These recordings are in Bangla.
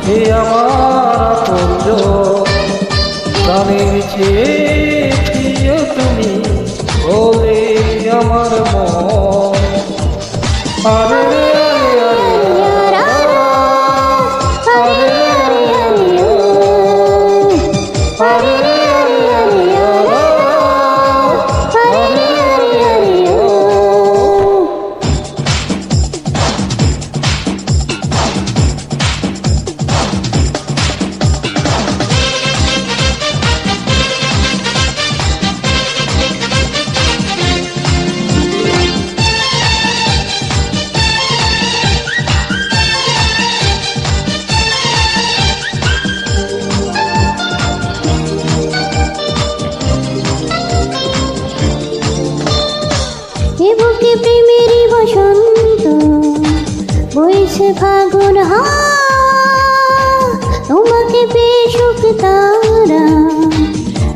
এ আমার আপনজন, প্রাণের চেয়ে প্রিয় তুমি বলে আমার মন। আরে রে বুকে প্রেমেরই বসন্ত বইছে ফাগুন তোমাকে পেয়ে সুখ তারা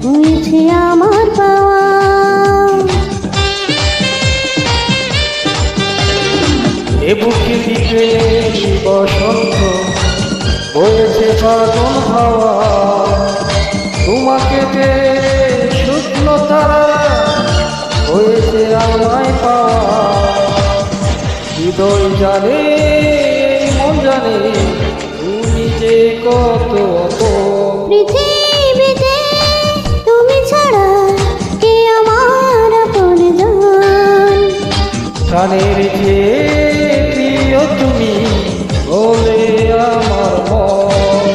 হয়েছে আমার পাওয়া। এ বুকে প্রেমেরই বসন্ত বইছে ফাগুন হাওয়া, তোমাকে পেয়ে শুকনো তারা হয়েছে আমায় পাওয়া। হৃদয় জানে মন জানে তুমি যে কত পৃথিবীতে তুমি ছাড়া কে আমার আপনজন, প্রাণের যে প্রিয় তুমি বলে আমার মন।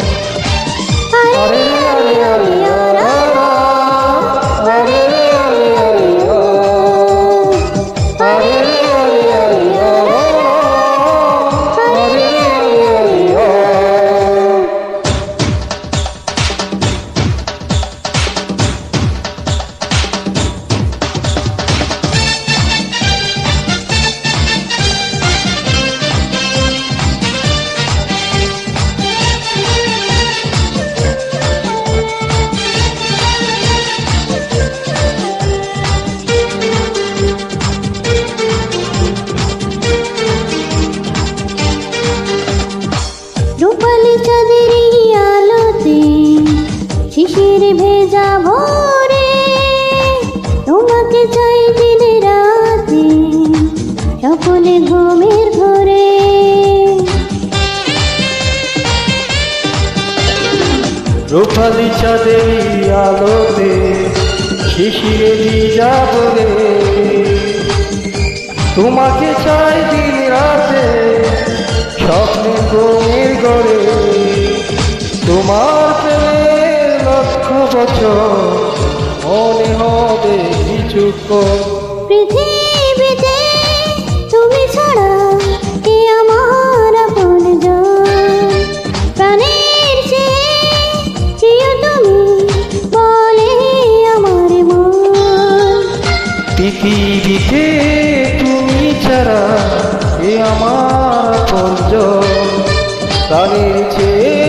আরে আরে আরে রূপালি চাঁদেরই আলোতে শিশির ভেজা ভোরে তোমাকে চাই দিন রাতে সকলে ঘুমের ঘরে। রূপালি চাঁদেরই আলোতে শিশিরে ভিজা ভোরে তোমাকে চাই দিন রাতে স্বপ্নে ঘুমের ঘরে। তোমার প্রেমে লক্ষ বছর মনে হবে কিছুক্ষণ। পৃথিবীতে তুমি ছাড়া কে আমার আপনজন, প্রাণের চেয়ে প্রিয় তুমি বলে আমার মন। পৃথিবীতে তুমি ছাড়া এ আমার আপনজন, প্রাণের চেয়ে